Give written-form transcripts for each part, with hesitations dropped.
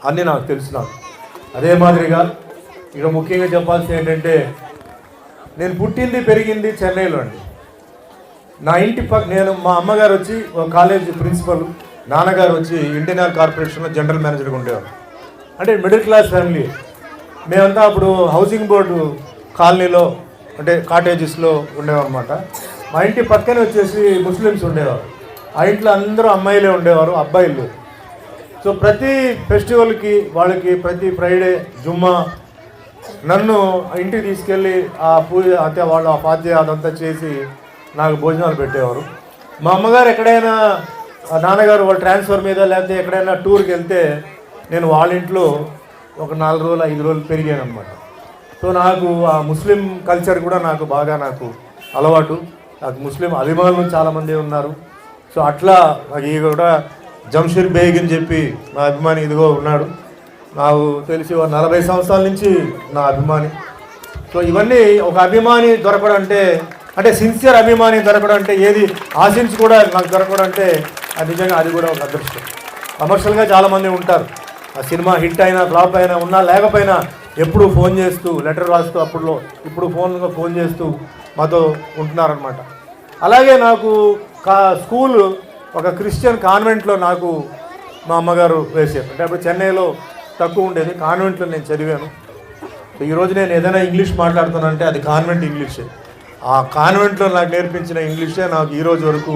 అన్నీ నాకు తెలుసు. నాకు అదే మాదిరిగా ఇక ముఖ్యంగా చెప్పాల్సింది ఏంటంటే, నేను పుట్టింది పెరిగింది చెన్నైలో అండి. నా ఇంటి నేను మా అమ్మగారు వచ్చి కాలేజ్ ప్రిన్సిపల్, నాన్నగారు వచ్చి ఇండియన్ ఆయిల్ కార్పొరేషన్లో జనరల్ మేనేజర్గా ఉండేవారు. అంటే మిడిల్ క్లాస్ ఫ్యామిలీ. మేమంతా అప్పుడు హౌసింగ్ బోర్డు కాలనీలో అంటే కాటేజెస్లో ఉండేవారన్నమాట. మా ఇంటి పక్కనే వచ్చేసి ముస్లిమ్స్ ఉండేవారు. ఆ ఇంట్లో అందరూ అమ్మాయిలే ఉండేవారు, అబ్బాయిలు. సో ప్రతి ఫెస్టివల్కి వాళ్ళకి ప్రతి ఫ్రైడే జుమ్మా నన్ను ఇంటికి తీసుకెళ్ళి ఆ పూజ అంటే వాళ్ళు ఆ పాద్య అదంతా చేసి నాకు భోజనాలు పెట్టేవారు. మా అమ్మగారు ఎక్కడైనా నాన్నగారు వాళ్ళ ట్రాన్స్ఫర్ మీద లేకపోతే ఎక్కడైనా టూర్కి వెళ్తే నేను వాళ్ళ ఇంట్లో ఒక 4 రోజులు 5 రోజులు పెరిగాను అనమాట. సో నాకు ఆ ముస్లిం కల్చర్ కూడా నాకు బాగా అలవాటు. నాకు ముస్లిం అభిమానులు చాలామంది ఉన్నారు. సో అట్లా నాకు కూడా జంషీర్ బేగ్ అని చెప్పి నా అభిమాని ఇదిగో ఉన్నాడు. నాకు తెలిసి 40 సంవత్సరాల నుంచి నా అభిమాని. సో ఇవన్నీ ఒక అభిమాని దొరకడం అంటే సిన్సియర్ అభిమాని దొరకడం అంటే ఏది ఆశించి కూడా నాకు దొరకడం అంటే అది నిజంగా అది కూడా ఒక అదృష్టం. కమర్షియల్గా చాలామంది ఉంటారు, ఆ సినిమా హిట్ అయినా ఫ్లాప్ అయినా ఉన్నా లేకపోయినా ఎప్పుడు ఫోన్ చేస్తూ లెటర్ రాస్తూ ఇప్పుడు ఫోన్ చేస్తూ మాతో ఉంటున్నారనమాట. అలాగే నాకు స్కూల్ ఒక క్రిస్టియన్ కాన్వెంట్లో నాకు మా అమ్మగారు వేసారు. అంటే అప్పుడు చెన్నైలో తక్కువ ఉండేది, కాన్వెంట్లో నేను చదివాను. ఈరోజు నేను ఏదైనా ఇంగ్లీష్ మాట్లాడుతానంటే అది కాన్వెంట్ ఇంగ్లీషే. ఆ కాన్వెంట్లో నాకు నేర్పించిన ఇంగ్లీషే నాకు ఈరోజు వరకు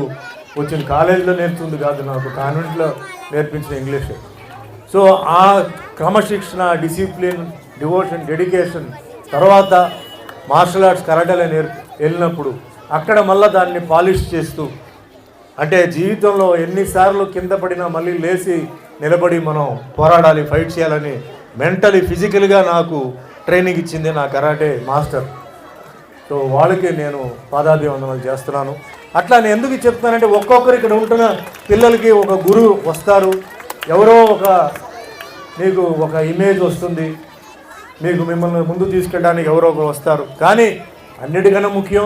వచ్చింది. కాలేజీలో నేర్చుకుంది కాదు, నాకు కాన్వెంట్లో నేర్పించిన ఇంగ్లీషే. సో ఆ క్రమశిక్షణ, డిసిప్లిన్, డివోషన్, డెడికేషన్ తర్వాత మార్షల్ ఆర్ట్స్ కరాటేలో వెళ్ళినప్పుడు అక్కడ మళ్ళీ దాన్ని పాలిష్ చేస్తూ అంటే జీవితంలో ఎన్నిసార్లు కింద పడినా మళ్ళీ లేచి నిలబడి మనం పోరాడాలి, ఫైట్ చేయాలని మెంటలీ ఫిజికల్గా నాకు ట్రైనింగ్ ఇచ్చింది నా కరాటే మాస్టర్. సో వాళ్ళకి నేను పాదాభివందనాలు చేస్తున్నాను. అట్లా నేను ఎందుకు చెప్తానంటే ఒక్కొక్కరు ఇక్కడ ఉంటున్న పిల్లలకి ఒక గురువు వస్తారు, ఎవరో మీకు ఒక ఇమేజ్ వస్తుంది, మీకు మిమ్మల్ని ముందు తీసుకెళ్ళడానికి ఎవరో ఒకరు వస్తారు. కానీ అన్నిటికన్నా ముఖ్యం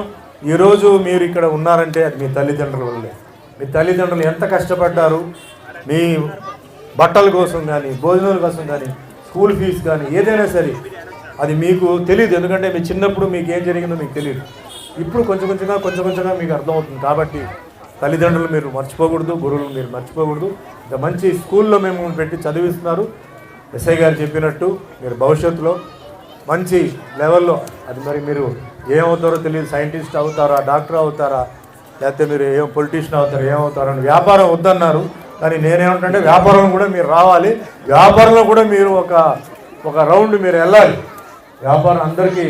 ఈరోజు మీరు ఇక్కడ ఉన్నారంటే అది మీ తల్లిదండ్రుల వల్లే. మీ తల్లిదండ్రులు ఎంత కష్టపడ్డారు, మీ బట్టల కోసం కానీ భోజనాల కోసం కానీ స్కూల్ ఫీజు కానీ ఏదైనా సరే అది మీకు తెలియదు. ఎందుకంటే మీ చిన్నప్పుడు మీకు ఏం జరిగిందో మీకు తెలియదు. ఇప్పుడు కొంచెం కొంచెంగా మీకు అర్థమవుతుంది. కాబట్టి తల్లిదండ్రులు మీరు మర్చిపోకూడదు, గురువులు మీరు మర్చిపోకూడదు. ఇంత మంచి స్కూల్లో మేము పెట్టి చదివిస్తున్నారు. ఎస్ఐ గారు చెప్పినట్టు మీరు భవిష్యత్తులో మంచి లెవెల్లో అది మరి మీరు ఏమవుతారో తెలియదు, సైంటిస్ట్ అవుతారా, డాక్టర్ అవుతారా, లేకపోతే మీరు పొలిటీషియన్ అవుతారు, ఏమవుతారు అని. వ్యాపారం వద్దన్నారు, కానీ నేనేమంటే వ్యాపారంలో కూడా మీరు రావాలి, వ్యాపారంలో కూడా మీరు ఒక రౌండ్ మీరు వెళ్ళాలి. వ్యాపారం అందరికీ